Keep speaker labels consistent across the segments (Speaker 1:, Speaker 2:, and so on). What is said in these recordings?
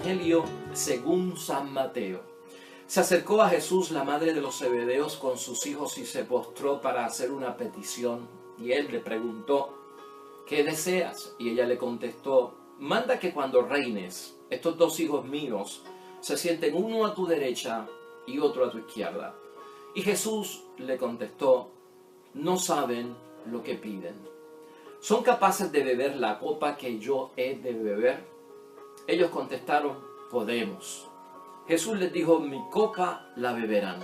Speaker 1: Evangelio según San Mateo. Se acercó a Jesús la madre de los Zebedeos con sus hijos y se postró para hacer una petición. Y él le preguntó, ¿qué deseas? Y ella le contestó, manda que cuando reines, estos dos hijos míos se sienten uno a tu derecha y otro a tu izquierda. Y Jesús le contestó, no saben lo que piden. ¿Son capaces de beber la copa que yo he de beber? Ellos contestaron, podemos. Jesús les dijo, mi copa la beberán,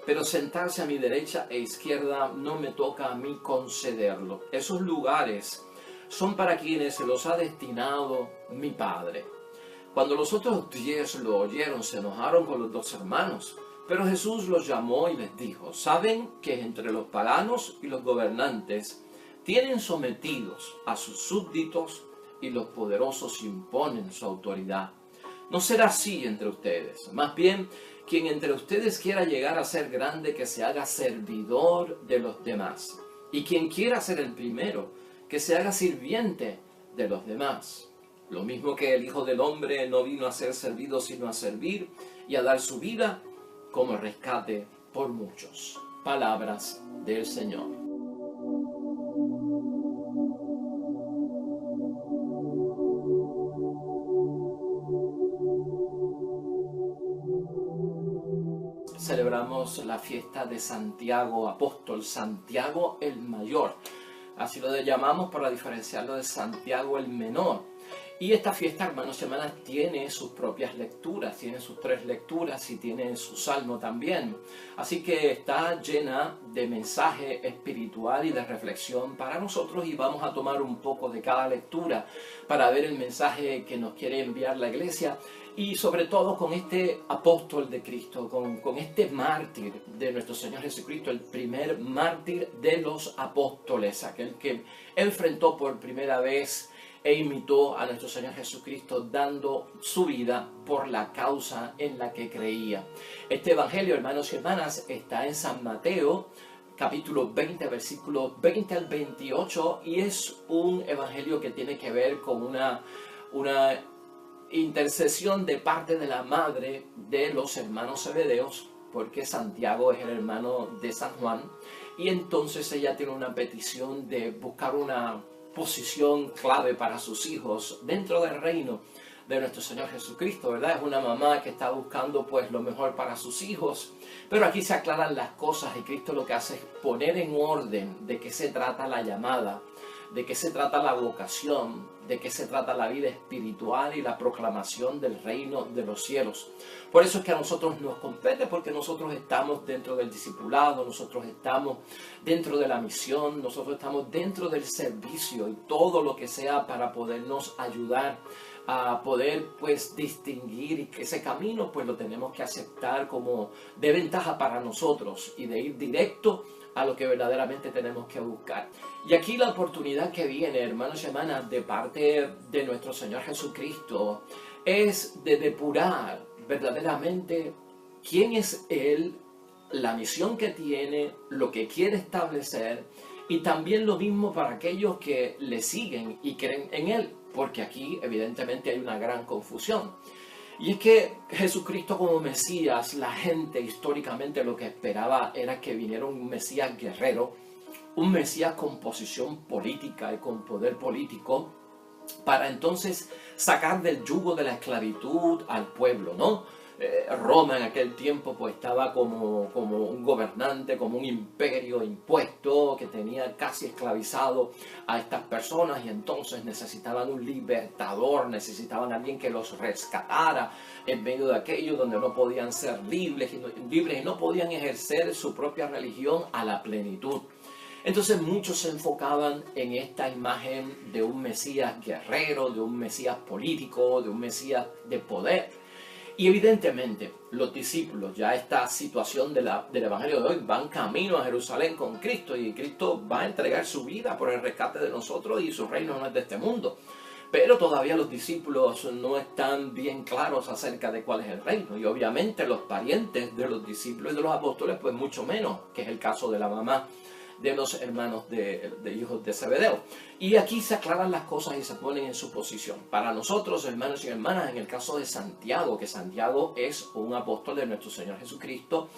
Speaker 1: pero sentarse a mi derecha e izquierda no me toca a mí concederlo. Esos lugares son para quienes se los ha destinado mi Padre. Cuando los otros 10 lo oyeron, se enojaron con los 2 hermanos. Pero Jesús los llamó y les dijo, ¿saben que entre los paganos y los gobernantes tienen sometidos a sus súbditos y los poderosos imponen su autoridad? No será así entre ustedes. Más bien, quien entre ustedes quiera llegar a ser grande, que se haga servidor de los demás. Y quien quiera ser el primero, que se haga sirviente de los demás. Lo mismo que el Hijo del Hombre no vino a ser servido, sino a servir y a dar su vida como rescate por muchos. Palabras del Señor. Celebramos la fiesta de Santiago Apóstol, Santiago el Mayor. Así lo llamamos para diferenciarlo de Santiago el Menor. Y esta fiesta, hermanos y hermanas, tiene sus propias lecturas, tiene sus 3 lecturas y tiene su salmo también. Así que está llena de mensaje espiritual y de reflexión para nosotros y vamos a tomar un poco de cada lectura para ver el mensaje que nos quiere enviar la Iglesia y sobre todo con este apóstol de Cristo, con este mártir de nuestro Señor Jesucristo, el primer mártir de los apóstoles, aquel que enfrentó por primera vez e imitó a nuestro Señor Jesucristo dando su vida por la causa en la que creía. Este evangelio, hermanos y hermanas, está en San Mateo, capítulo 20, versículos 20 al 28, y es un evangelio que tiene que ver con una intercesión de parte de la madre de los hermanos Zebedeos, porque Santiago es el hermano de San Juan, y entonces ella tiene una petición de buscar una posición clave para sus hijos dentro del reino de nuestro Señor Jesucristo, ¿verdad? Es una mamá que está buscando pues lo mejor para sus hijos, pero aquí se aclaran las cosas y Cristo lo que hace es poner en orden de qué se trata la llamada, de qué se trata la vocación, de qué se trata la vida espiritual y la proclamación del reino de los cielos. Por eso es que a nosotros nos compete, porque nosotros estamos dentro del discipulado, nosotros estamos dentro de la misión, nosotros estamos dentro del servicio y todo lo que sea para podernos ayudar a poder pues distinguir y que ese camino pues lo tenemos que aceptar como de ventaja para nosotros y de ir directo a lo que verdaderamente tenemos que buscar. Y aquí la oportunidad que viene, hermanos y hermanas, de parte de nuestro Señor Jesucristo, es de depurar verdaderamente quién es Él, la misión que tiene, lo que quiere establecer, y también lo mismo para aquellos que le siguen y creen en Él, porque aquí evidentemente hay una gran confusión. Y es que Jesucristo como Mesías, la gente históricamente lo que esperaba era que viniera un Mesías guerrero, un Mesías con posición política y con poder político, para entonces sacar del yugo de la esclavitud al pueblo, ¿no? Roma en aquel tiempo pues estaba como un gobernante, como un imperio impuesto que tenía casi esclavizado a estas personas y entonces necesitaban un libertador, necesitaban a alguien que los rescatara en medio de aquello donde no podían ser libres y no podían ejercer su propia religión a la plenitud. Entonces muchos se enfocaban en esta imagen de un Mesías guerrero, de un Mesías político, de un Mesías de poder. Y evidentemente los discípulos, ya esta situación del Evangelio de hoy, van camino a Jerusalén con Cristo y Cristo va a entregar su vida por el rescate de nosotros y su reino no es de este mundo. Pero todavía los discípulos no están bien claros acerca de cuál es el reino. Y obviamente los parientes de los discípulos y de los apóstoles, pues mucho menos, que es el caso de la mamá de los hermanos de hijos de Zebedeo. Y aquí se aclaran las cosas y se ponen en su posición. Para nosotros, hermanos y hermanas, en el caso de Santiago, que Santiago es un apóstol de nuestro Señor Jesucristo,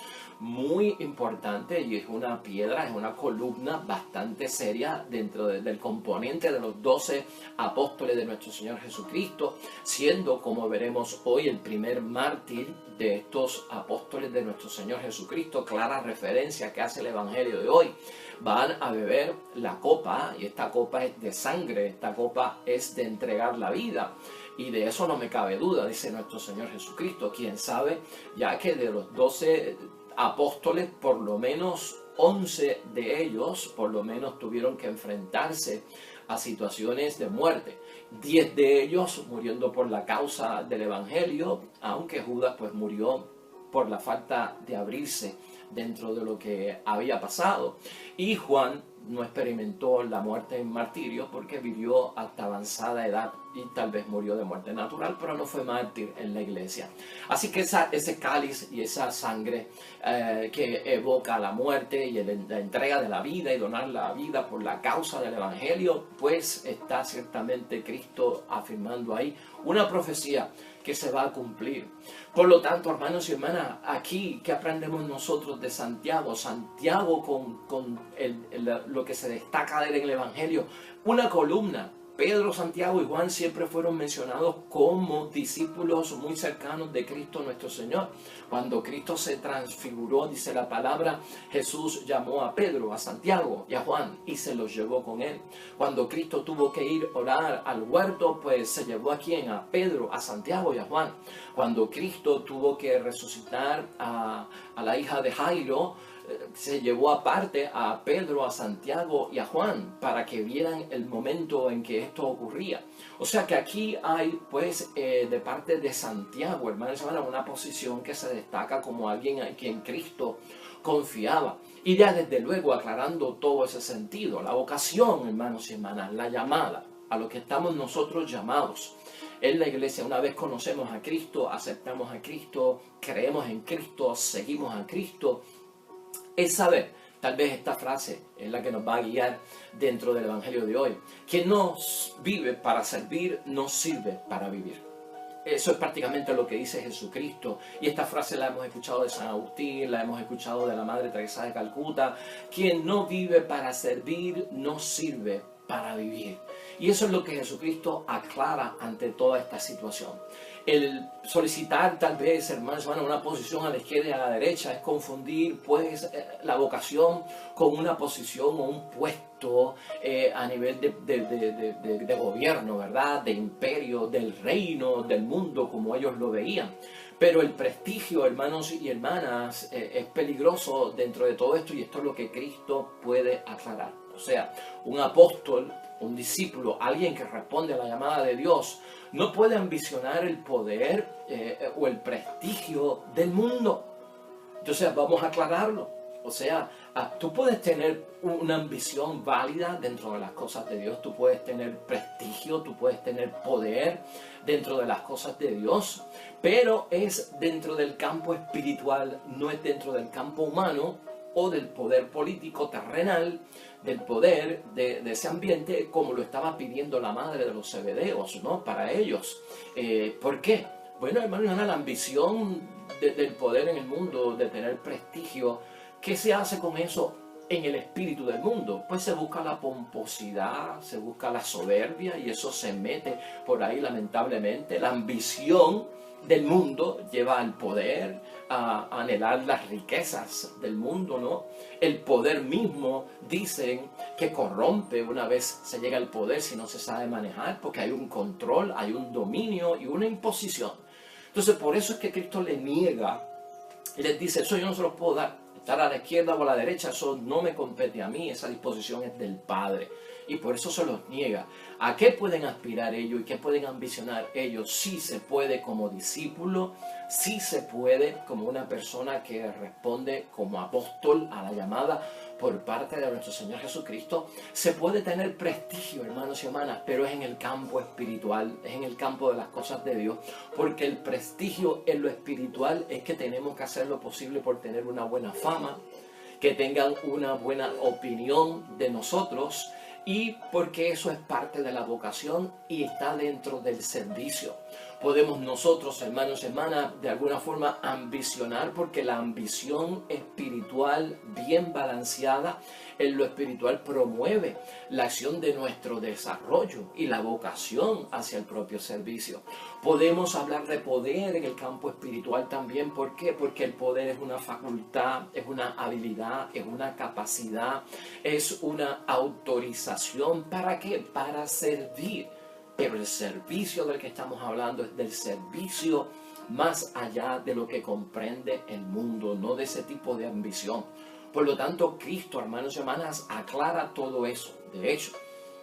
Speaker 1: muy importante, y es una piedra, es una columna bastante seria dentro del componente de los 12 apóstoles de nuestro Señor Jesucristo, siendo, como veremos hoy, el primer mártir de estos apóstoles de nuestro Señor Jesucristo. Clara referencia que hace el Evangelio de hoy. Van a beber la copa, y esta copa es de sangre, esta copa es de entregar la vida. Y de eso no me cabe duda, dice nuestro Señor Jesucristo. Quién sabe, ya que de los 12 apóstoles, por lo menos 11 de ellos, por lo menos tuvieron que enfrentarse a situaciones de muerte. 10 de ellos muriendo por la causa del Evangelio, aunque Judas pues murió por la falta de abrirse dentro de lo que había pasado. Y Juan no experimentó la muerte en martirio porque vivió hasta avanzada edad y tal vez murió de muerte natural, pero no fue mártir en la iglesia. Así que ese cáliz y esa sangre que evoca la muerte y la entrega de la vida y donar la vida por la causa del Evangelio, pues está ciertamente Cristo afirmando ahí una profecía que se va a cumplir. Por lo tanto, hermanos y hermanas, aquí, ¿qué aprendemos nosotros de Santiago? Santiago con lo que se destaca de él en el Evangelio, una columna. Pedro, Santiago y Juan siempre fueron mencionados como discípulos muy cercanos de Cristo nuestro Señor. Cuando Cristo se transfiguró, dice la palabra, Jesús llamó a Pedro, a Santiago y a Juan y se los llevó con él. Cuando Cristo tuvo que ir a orar al huerto, pues se llevó a quién, a Pedro, a Santiago y a Juan. Cuando Cristo tuvo que resucitar a la hija de Jairo, se llevó aparte a Pedro, a Santiago y a Juan para que vieran el momento en que esto ocurría. O sea que aquí hay pues de parte de Santiago, hermanos y hermanas, una posición que se destaca como alguien a quien Cristo confiaba. Y ya desde luego aclarando todo ese sentido, la vocación, hermanos y hermanas, la llamada a lo que estamos nosotros llamados. En la iglesia, una vez conocemos a Cristo, aceptamos a Cristo, creemos en Cristo, seguimos a Cristo, es saber, tal vez esta frase es la que nos va a guiar dentro del Evangelio de hoy, que no vive para servir, no sirve para vivir. Eso es prácticamente lo que dice Jesucristo, y esta frase la hemos escuchado de San Agustín, la hemos escuchado de la Madre Teresa de Calcuta: quien no vive para servir, no sirve para vivir. Y eso es lo que Jesucristo aclara ante toda esta situación. El solicitar tal vez, hermanos, una posición a la izquierda y a la derecha es confundir pues la vocación con una posición o un puesto a nivel de gobierno, ¿verdad? De imperio, del reino, del mundo, como ellos lo veían. Pero el prestigio, hermanos y hermanas, es peligroso dentro de todo esto, y esto es lo que Cristo puede aclarar. O sea, un apóstol, un discípulo, alguien que responde a la llamada de Dios, no puede ambicionar el poder o el prestigio del mundo. Entonces vamos a aclararlo. O sea, tú puedes tener una ambición válida dentro de las cosas de Dios, tú puedes tener prestigio, tú puedes tener poder dentro de las cosas de Dios, pero es dentro del campo espiritual, no es dentro del campo humano o del poder político terrenal, del poder de ese ambiente, como lo estaba pidiendo la madre de los Zebedeos, ¿no? Para ellos. ¿Por qué? Bueno, hermano, la ambición del poder en el mundo, de tener prestigio, ¿qué se hace con eso en el espíritu del mundo? Pues se busca la pomposidad, se busca la soberbia, y eso se mete por ahí lamentablemente. La ambición del mundo lleva al poder, a anhelar las riquezas del mundo, ¿no? El poder mismo dicen que corrompe una vez se llega al poder si no se sabe manejar, porque hay un control, hay un dominio y una imposición. Entonces por eso es que Cristo le niega, les dice: eso yo no se los puedo dar, estar a la izquierda o a la derecha, eso no me compete a mí, esa disposición es del Padre. Y por eso se los niega. ¿A qué pueden aspirar ellos y qué pueden ambicionar ellos? Sí se puede como discípulo, sí se puede como una persona que responde como apóstol a la llamada por parte de nuestro Señor Jesucristo. Se puede tener prestigio, hermanos y hermanas, pero es en el campo espiritual, es en el campo de las cosas de Dios, porque el prestigio en lo espiritual es que tenemos que hacer lo posible por tener una buena fama, que tengan una buena opinión de nosotros, y porque eso es parte de la vocación y está dentro del servicio. Podemos nosotros, hermanos y hermanas, de alguna forma ambicionar, porque la ambición espiritual bien balanceada en lo espiritual promueve la acción de nuestro desarrollo y la vocación hacia el propio servicio. Podemos hablar de poder en el campo espiritual también. ¿Por qué? Porque el poder es una facultad, es una habilidad, es una capacidad, es una autorización. ¿Para qué? Para servir. Pero el servicio del que estamos hablando es del servicio más allá de lo que comprende el mundo, no de ese tipo de ambición. Por lo tanto, Cristo, hermanos y hermanas, aclara todo eso. De hecho,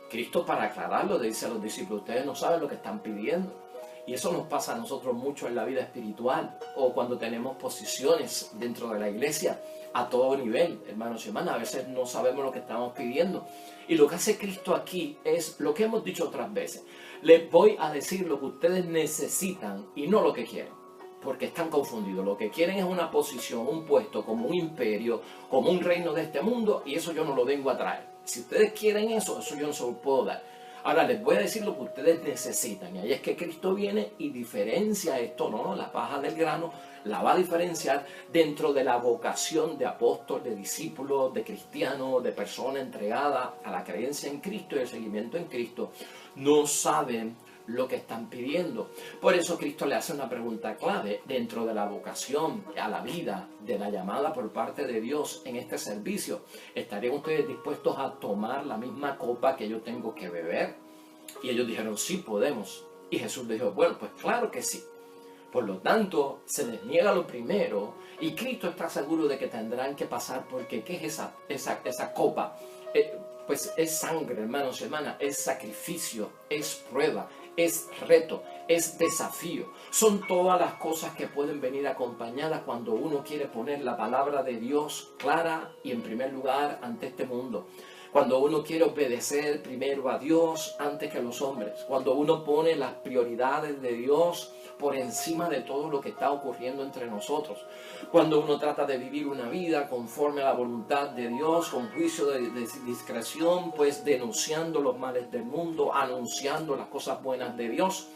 Speaker 1: Cristo, para aclararlo, le dice a los discípulos: ustedes no saben lo que están pidiendo. Y eso nos pasa a nosotros mucho en la vida espiritual, o cuando tenemos posiciones dentro de la iglesia a todo nivel, hermanos y hermanas. A veces no sabemos lo que estamos pidiendo. Y lo que hace Cristo aquí es lo que hemos dicho otras veces: les voy a decir lo que ustedes necesitan y no lo que quieren, porque están confundidos. Lo que quieren es una posición, un puesto, como un imperio, como un reino de este mundo, y eso yo no lo vengo a traer. Si ustedes quieren eso yo no se lo puedo dar. Ahora les voy a decir lo que ustedes necesitan. Y ahí es que Cristo viene y diferencia esto, ¿no? La paja del grano la va a diferenciar dentro de la vocación de apóstol, de discípulo, de cristiano, de persona entregada a la creencia en Cristo y el seguimiento en Cristo. No saben lo que están pidiendo. Por eso Cristo le hace una pregunta clave dentro de la vocación a la vida, de la llamada por parte de Dios en este servicio. ¿Estarían ustedes dispuestos a tomar la misma copa que yo tengo que beber? Y ellos dijeron: sí, podemos. Y Jesús dijo: bueno, pues claro que sí. Por lo tanto, se les niega lo primero, y Cristo está seguro de que tendrán que pasar, porque ¿qué es esa copa? Pues es sangre, hermanos y hermanas, es sacrificio, es prueba, es reto, es desafío. Son todas las cosas que pueden venir acompañadas cuando uno quiere poner la palabra de Dios clara y en primer lugar ante este mundo. Cuando uno quiere obedecer primero a Dios antes que a los hombres. Cuando uno pone las prioridades de Dios por encima de todo lo que está ocurriendo entre nosotros. Cuando uno trata de vivir una vida conforme a la voluntad de Dios, con juicio de discreción, pues denunciando los males del mundo, anunciando las cosas buenas de Dios.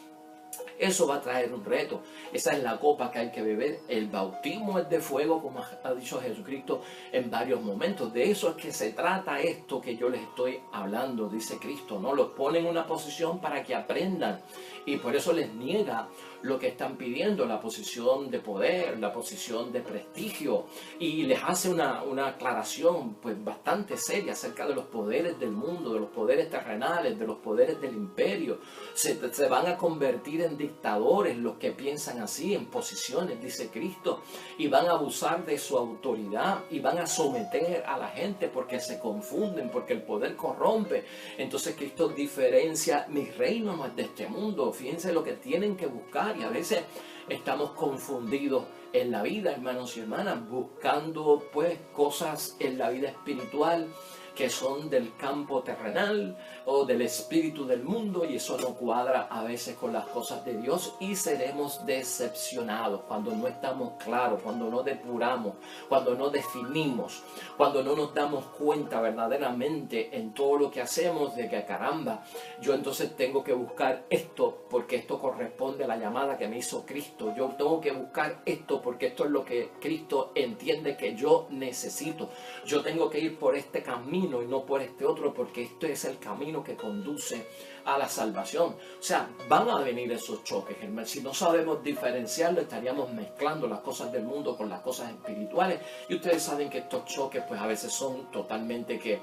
Speaker 1: Eso va a traer un reto. Esa es la copa que hay que beber. El bautismo es de fuego, como ha dicho Jesucristo en varios momentos. De eso es que se trata esto que yo les estoy hablando, dice Cristo, ¿no? Los pone en una posición para que aprendan, y por eso les niega lo que están pidiendo, la posición de poder, la posición de prestigio, y les hace una aclaración pues bastante seria acerca de los poderes del mundo, de los poderes terrenales, de los poderes del imperio. Se van a convertir en dictadores los que piensan así, en posiciones, dice Cristo, y van a abusar de su autoridad y van a someter a la gente porque se confunden, porque el poder corrompe. Entonces Cristo diferencia: mi reino no es de este mundo. Fíjense lo que tienen que buscar, y a veces estamos confundidos en la vida, hermanos y hermanas, buscando pues cosas en la vida espiritual que son del campo terrenal o del espíritu del mundo, y eso no cuadra a veces con las cosas de Dios, y seremos decepcionados cuando no estamos claros, cuando no depuramos, cuando no definimos, cuando no nos damos cuenta verdaderamente en todo lo que hacemos de que caramba, yo entonces tengo que buscar esto porque esto corresponde a la llamada que me hizo Cristo. Yo tengo que buscar esto porque esto es lo que Cristo entiende que yo necesito. Yo tengo que ir por este camino y no por este otro, porque este es el camino que conduce a la salvación. O sea, van a venir esos choques, hermanos. Si no sabemos diferenciarlo, estaríamos mezclando las cosas del mundo con las cosas espirituales, y ustedes saben que estos choques pues a veces son totalmente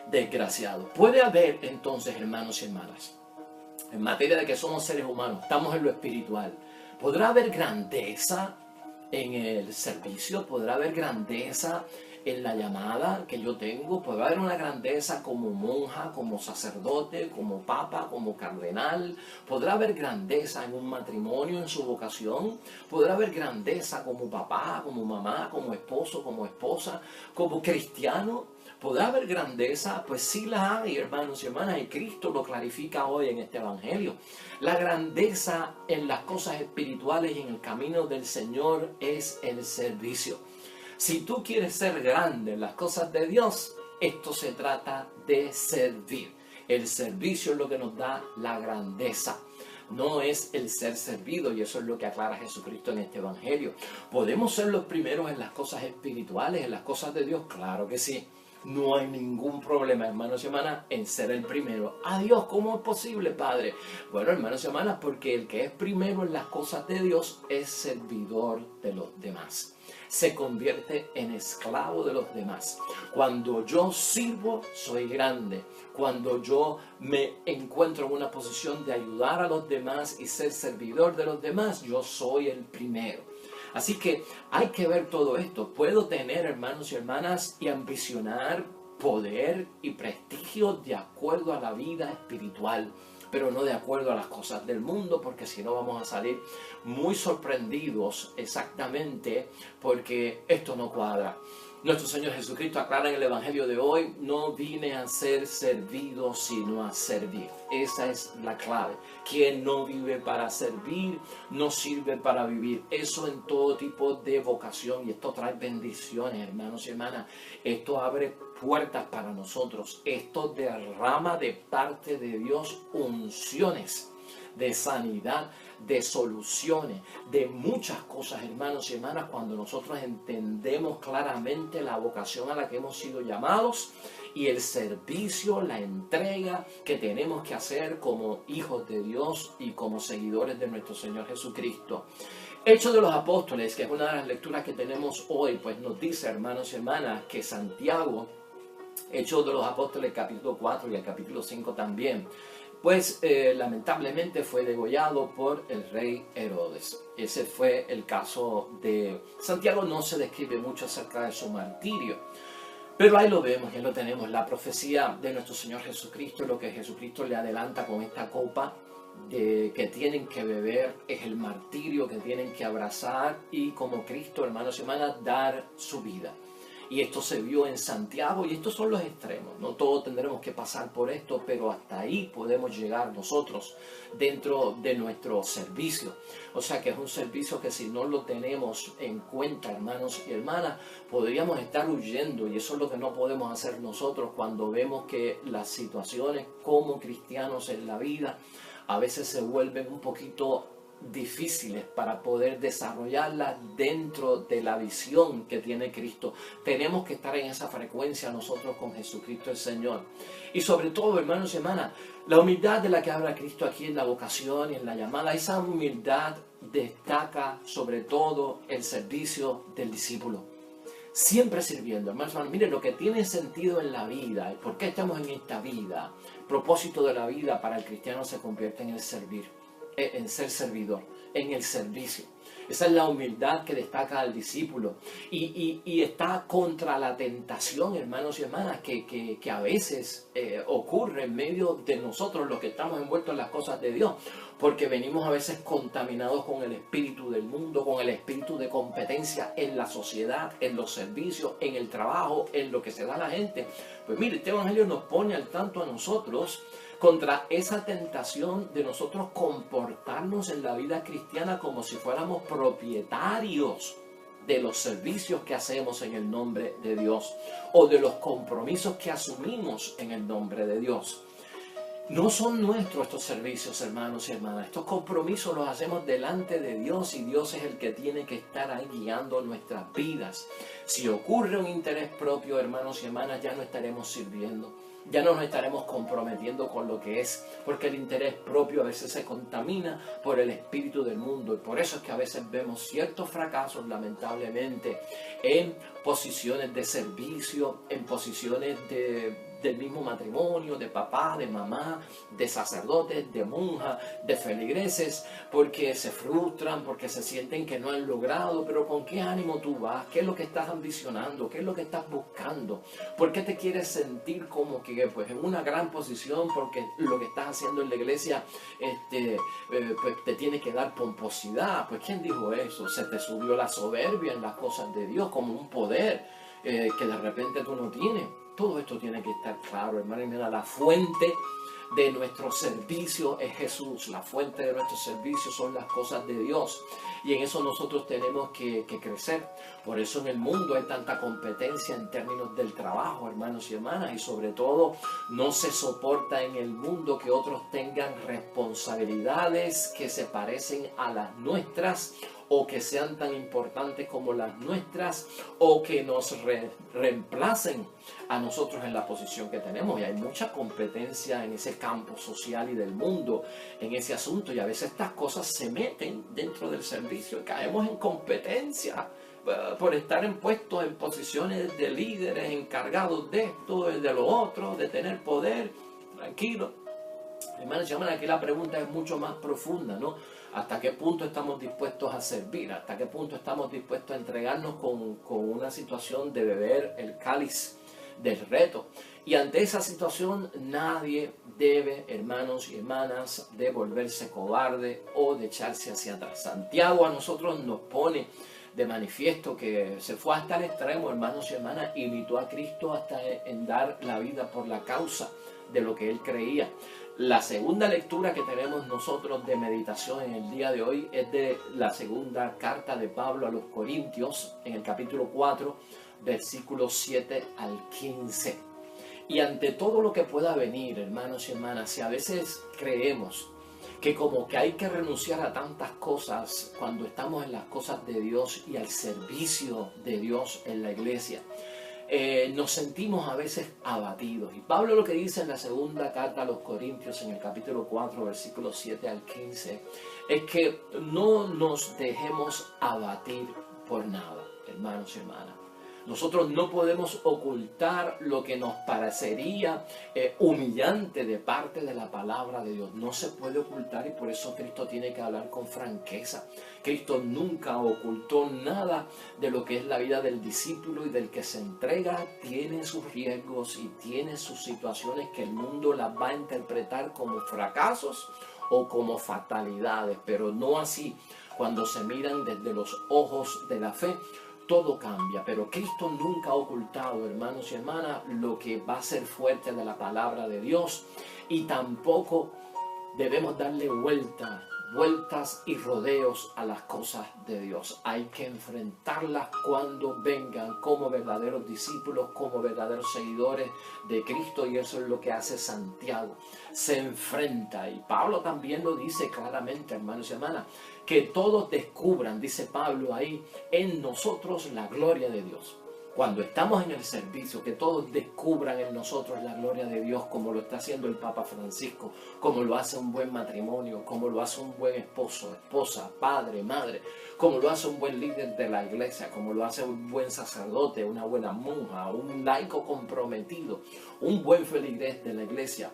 Speaker 1: desgraciados. Puede haber entonces, hermanos y hermanas, en materia de que somos seres humanos, estamos en lo espiritual, ¿podrá haber grandeza en el servicio? ¿Podrá haber grandeza en la llamada que yo tengo? ¿Puede haber una grandeza como monja, como sacerdote, como papa, como cardenal? ¿Podrá haber grandeza en un matrimonio, en su vocación? ¿Podrá haber grandeza como papá, como mamá, como esposo, como esposa, como cristiano? ¿Podrá haber grandeza? Pues sí la hay, hermanos y hermanas, y Cristo lo clarifica hoy en este evangelio. La grandeza en las cosas espirituales y en el camino del Señor es el servicio. Si tú quieres ser grande en las cosas de Dios, esto se trata de servir. El servicio es lo que nos da la grandeza. No es el ser servido, y eso es lo que aclara Jesucristo en este Evangelio. ¿Podemos ser los primeros en las cosas espirituales, en las cosas de Dios? Claro que sí. No hay ningún problema, hermanos y hermanas, en ser el primero. Adiós, ¿cómo es posible, Padre? Bueno, hermanos y hermanas, porque el que es primero en las cosas de Dios es servidor de los demás. Se convierte en esclavo de los demás. Cuando yo sirvo, soy grande. Cuando yo me encuentro en una posición de ayudar a los demás y ser servidor de los demás, yo soy el primero. Así que hay que ver todo esto. Puedo tener, hermanos y hermanas, y ambicionar poder y prestigio de acuerdo a la vida espiritual, pero no de acuerdo a las cosas del mundo, porque si no vamos a salir muy sorprendidos exactamente, porque esto no cuadra. Nuestro Señor Jesucristo aclara en el Evangelio de hoy: no vine a ser servido, sino a servir. Esa es la clave. Quien no vive para servir, no sirve para vivir. Eso en todo tipo de vocación, y esto trae bendiciones, hermanos y hermanas. Esto abre puertas para nosotros. Esto derrama de parte de Dios unciones de sanidad, de soluciones, de muchas cosas, hermanos y hermanas, cuando nosotros entendemos claramente la vocación a la que hemos sido llamados y el servicio, la entrega que tenemos que hacer como hijos de Dios y como seguidores de nuestro Señor Jesucristo. Hechos de los Apóstoles, que es una de las lecturas que tenemos hoy, pues nos dice, hermanos y hermanas, que Santiago, Hechos de los Apóstoles capítulo 4 y el capítulo 5 también, pues lamentablemente fue degollado por el rey Herodes. Ese fue el caso de Santiago. No se describe mucho acerca de su martirio, pero ahí lo vemos, ya lo tenemos, la profecía de nuestro Señor Jesucristo, lo que Jesucristo le adelanta con esta copa que tienen que beber, es el martirio que tienen que abrazar y como Cristo, hermanos y hermanas, dar su vida. Y esto se vio en Santiago, y estos son los extremos. No todos tendremos que pasar por esto, pero hasta ahí podemos llegar nosotros dentro de nuestro servicio. O sea que es un servicio que si no lo tenemos en cuenta, hermanos y hermanas, podríamos estar huyendo, y eso es lo que no podemos hacer nosotros cuando vemos que las situaciones como cristianos en la vida a veces se vuelven un poquito difíciles para poder desarrollarlas dentro de la visión que tiene Cristo. Tenemos que estar en esa frecuencia nosotros con Jesucristo el Señor. Y sobre todo, hermanos y hermanas, la humildad de la que habla Cristo aquí en la vocación y en la llamada, esa humildad destaca sobre todo el servicio del discípulo. Siempre sirviendo, hermanos, miren lo que tiene sentido en la vida, por qué estamos en esta vida. El propósito de la vida para el cristiano se convierte en el servir, en ser servidor, en el servicio. Esa es la humildad que destaca al discípulo y está contra la tentación, hermanos y hermanas, que a veces ocurre en medio de nosotros los que estamos envueltos en las cosas de Dios, porque venimos a veces contaminados con el espíritu del mundo, con el espíritu de competencia en la sociedad, en los servicios, en el trabajo, en lo que se da a la gente. Pues mire, este Evangelio nos pone al tanto a nosotros contra esa tentación de nosotros comportarnos en la vida cristiana como si fuéramos propietarios de los servicios que hacemos en el nombre de Dios o de los compromisos que asumimos en el nombre de Dios. No son nuestros estos servicios, hermanos y hermanas. Estos compromisos los hacemos delante de Dios y Dios es el que tiene que estar ahí guiando nuestras vidas. Si ocurre un interés propio, hermanos y hermanas, ya no estaremos sirviendo. Ya no nos estaremos comprometiendo con lo que es, porque el interés propio a veces se contamina por el espíritu del mundo, y por eso es que a veces vemos ciertos fracasos, lamentablemente, en posiciones de servicio, en posiciones del mismo matrimonio, de papá, de mamá, de sacerdotes, de monjas, de feligreses, porque se frustran, porque se sienten que no han logrado. Pero ¿con qué ánimo tú vas? ¿Qué es lo que estás ambicionando? ¿Qué es lo que estás buscando? ¿Por qué te quieres sentir como que pues, en una gran posición? Porque lo que estás haciendo en la iglesia pues, te tiene que dar pomposidad. Pues ¿quién dijo eso? Se te subió la soberbia en las cosas de Dios como un poder que de repente tú no tienes. Todo esto tiene que estar claro, hermano y hermana. La fuente de nuestro servicio es Jesús. La fuente de nuestro servicio son las cosas de Dios. Y en eso nosotros tenemos que crecer. Por eso en el mundo hay tanta competencia en términos del trabajo, hermanos y hermanas. Y sobre todo no se soporta en el mundo que otros tengan responsabilidades que se parecen a las nuestras, o que sean tan importantes como las nuestras, o que nos reemplacen a nosotros en la posición que tenemos. Y hay mucha competencia en ese campo social y del mundo, en ese asunto. Y a veces estas cosas se meten dentro del servicio y caemos en competencia por estar puestos en posiciones de líderes, encargados de esto, de lo otro, de tener poder. Tranquilo. Hermanos y hermanas, aquí la pregunta es mucho más profunda, ¿no? ¿Hasta qué punto estamos dispuestos a servir? ¿Hasta qué punto estamos dispuestos a entregarnos con una situación de beber el cáliz del reto? Y ante esa situación nadie debe, hermanos y hermanas, de volverse cobarde o de echarse hacia atrás. Santiago a nosotros nos pone de manifiesto que se fue hasta el extremo, hermanos y hermanas, imitó a Cristo hasta en dar la vida por la causa de lo que él creía. La segunda lectura que tenemos nosotros de meditación en el día de hoy es de la segunda carta de Pablo a los Corintios, en el capítulo 4, versículos 7 al 15. Y ante todo lo que pueda venir, hermanos y hermanas, si a veces creemos que como que hay que renunciar a tantas cosas cuando estamos en las cosas de Dios y al servicio de Dios en la iglesia, nos sentimos a veces abatidos. Y Pablo lo que dice en la segunda carta a los Corintios, en el capítulo 4, versículos 7 al 15, es que no nos dejemos abatir por nada, hermanos y hermanas. Nosotros no podemos ocultar lo que nos parecería humillante de parte de la palabra de Dios. No se puede ocultar, y por eso Cristo tiene que hablar con franqueza. Cristo nunca ocultó nada de lo que es la vida del discípulo, y del que se entrega tiene sus riesgos y tiene sus situaciones que el mundo las va a interpretar como fracasos o como fatalidades, pero no así cuando se miran desde los ojos de la fe. Todo cambia, pero Cristo nunca ha ocultado, hermanos y hermanas, lo que va a ser fuerte de la palabra de Dios, y tampoco debemos darle vueltas y rodeos a las cosas de Dios. Hay que enfrentarlas cuando vengan, como verdaderos discípulos, como verdaderos seguidores de Cristo, y eso es lo que hace Santiago. Se enfrenta, y Pablo también lo dice claramente, hermanos y hermanas, que todos descubran, dice Pablo ahí, en nosotros la gloria de Dios. Cuando estamos en el servicio, que todos descubran en nosotros la gloria de Dios, como lo está haciendo el Papa Francisco, como lo hace un buen matrimonio, como lo hace un buen esposo, esposa, padre, madre, como lo hace un buen líder de la iglesia, como lo hace un buen sacerdote, una buena monja, un laico comprometido, un buen feligrés de la iglesia.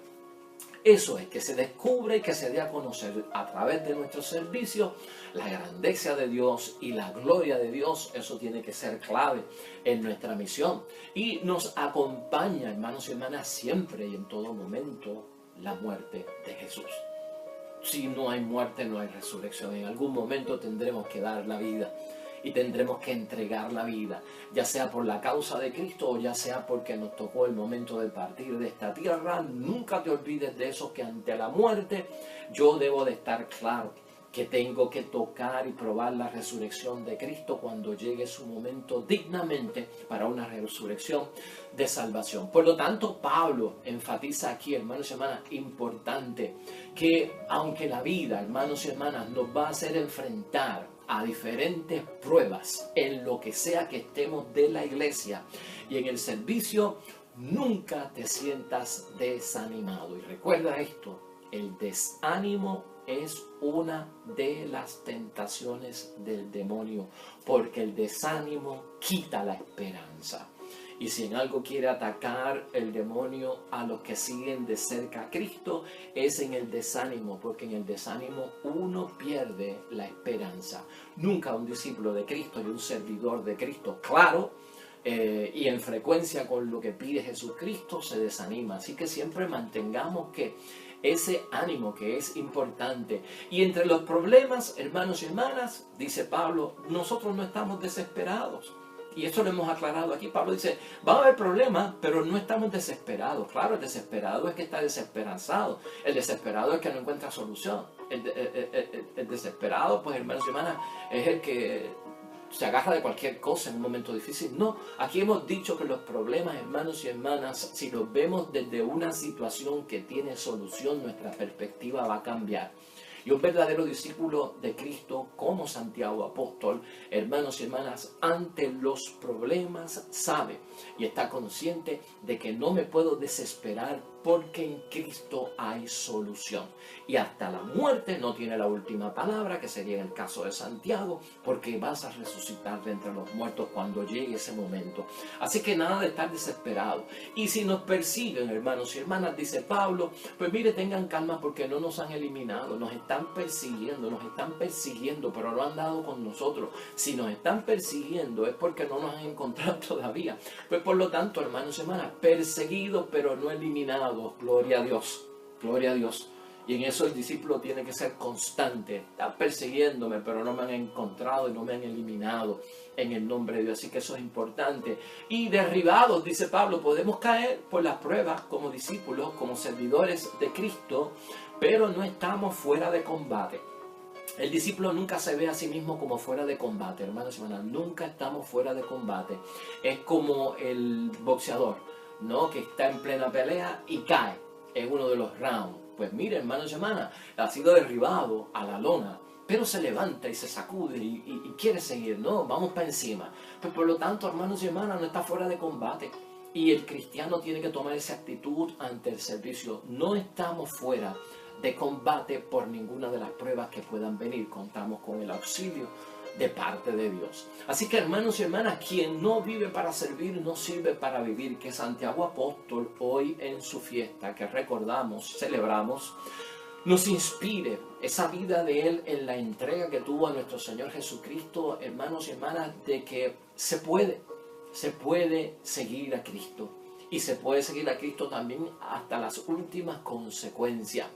Speaker 1: Eso es, que se descubre y que se dé a conocer a través de nuestro servicio la grandeza de Dios y la gloria de Dios. Eso tiene que ser clave en nuestra misión. Y nos acompaña, hermanos y hermanas, siempre y en todo momento la muerte de Jesús. Si no hay muerte, no hay resurrección. En algún momento tendremos que dar la vida. Y tendremos que entregar la vida, ya sea por la causa de Cristo o ya sea porque nos tocó el momento de partir de esta tierra. Nunca te olvides de eso, que ante la muerte yo debo de estar claro que tengo que tocar y probar la resurrección de Cristo cuando llegue su momento dignamente para una resurrección de salvación. Por lo tanto, Pablo enfatiza aquí, hermanos y hermanas, importante, que aunque la vida, hermanos y hermanas, nos va a hacer enfrentar a diferentes pruebas en lo que sea que estemos de la iglesia y en el servicio, nunca te sientas desanimado. Y recuerda esto, el desánimo es una de las tentaciones del demonio, porque el desánimo quita la esperanza. Y si en algo quiere atacar el demonio a los que siguen de cerca a Cristo, es en el desánimo, porque en el desánimo uno pierde la esperanza. Nunca un discípulo de Cristo y un servidor de Cristo, claro, y en frecuencia con lo que pide Jesucristo, se desanima. Así que siempre mantengamos que ese ánimo, que es importante. Y entre los problemas, hermanos y hermanas, dice Pablo, nosotros no estamos desesperados. Y eso lo hemos aclarado aquí. Pablo dice, va a haber problemas, pero no estamos desesperados. Claro, el desesperado es que está desesperanzado. El desesperado es que no encuentra solución. El desesperado, pues hermanos y hermanas, es el que se agarra de cualquier cosa en un momento difícil. No, aquí hemos dicho que los problemas, hermanos y hermanas, si los vemos desde una situación que tiene solución, nuestra perspectiva va a cambiar. Y un verdadero discípulo de Cristo, como Santiago apóstol, hermanos y hermanas, ante los problemas sabe y está consciente de que no me puedo desesperar porque en Cristo hay solución. Y hasta la muerte no tiene la última palabra, que sería en el caso de Santiago, porque vas a resucitar de entre los muertos cuando llegue ese momento. Así que nada de estar desesperado. Y si nos persiguen, hermanos y hermanas, dice Pablo, pues mire, tengan calma porque no nos han eliminado, nos están persiguiendo, pero no han dado con nosotros. Si nos están persiguiendo es porque no nos han encontrado todavía. Pues por lo tanto, hermanos y hermanas, perseguidos pero no eliminados. Gloria a Dios, gloria a Dios. Y en eso el discípulo tiene que ser constante. Están persiguiéndome, pero no me han encontrado y no me han eliminado en el nombre de Dios. Así que eso es importante. Y derribados, dice Pablo, podemos caer por las pruebas como discípulos, como servidores de Cristo, pero no estamos fuera de combate. El discípulo nunca se ve a sí mismo como fuera de combate, hermanos y hermanas. Nunca estamos fuera de combate. Es como el boxeador, ¿no? Que está en plena pelea y cae en uno de los rounds. Pues mire, hermanos y hermanas, ha sido derribado a la lona, pero se levanta y se sacude y quiere seguir, ¿no? Vamos para encima. Pues por lo tanto, hermanos y hermanas, no está fuera de combate. Y el cristiano tiene que tomar esa actitud ante el servicio. No estamos fuera de combate por ninguna de las pruebas que puedan venir. Contamos con el auxilio de parte de Dios. Así que, hermanos y hermanas, quien no vive para servir, no sirve para vivir. Que Santiago apóstol hoy en su fiesta, que recordamos, celebramos, nos inspire esa vida de Él en la entrega que tuvo a nuestro Señor Jesucristo, hermanos y hermanas, de que se puede seguir a Cristo. Y se puede seguir a Cristo también hasta las últimas consecuencias.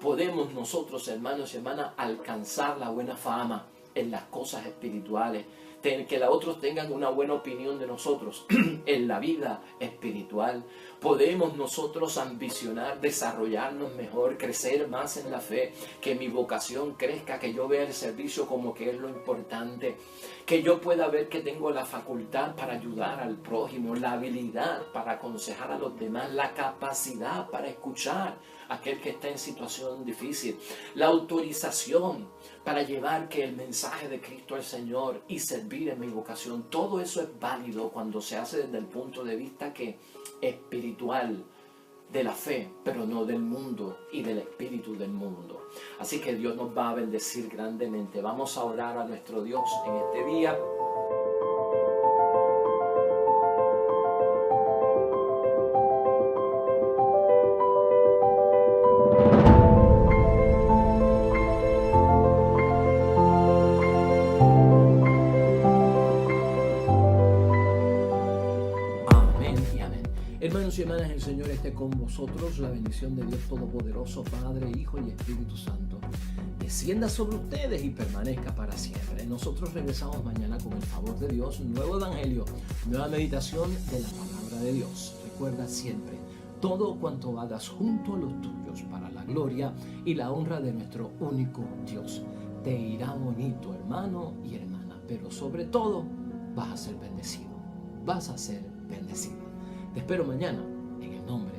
Speaker 1: Podemos nosotros, hermanos y hermanas, alcanzar la buena fama en las cosas espirituales, que los otros tengan una buena opinión de nosotros en la vida espiritual. Podemos nosotros ambicionar, desarrollarnos mejor, crecer más en la fe, que mi vocación crezca, que yo vea el servicio como que es lo importante, que yo pueda ver que tengo la facultad para ayudar al prójimo, la habilidad para aconsejar a los demás, la capacidad para escuchar a aquel que está en situación difícil, la autorización para llevar que el mensaje de Cristo al Señor y servir en mi vocación. Todo eso es válido cuando se hace desde el punto de vista que espiritual, de la fe, pero no del mundo y del espíritu del mundo. Así que Dios nos va a bendecir grandemente. Vamos a orar a nuestro Dios en este día. Hermanos y hermanas, el Señor esté con vosotros. La bendición de Dios Todopoderoso, Padre, Hijo y Espíritu Santo, descienda sobre ustedes y permanezca para siempre. Nosotros regresamos mañana con el favor de Dios, nuevo evangelio, nueva meditación de la palabra de Dios. Recuerda siempre, todo cuanto hagas junto a los tuyos para la gloria y la honra de nuestro único Dios. Te irá bonito, hermano y hermana, pero sobre todo vas a ser bendecido. Vas a ser bendecido. Te espero mañana en el nombre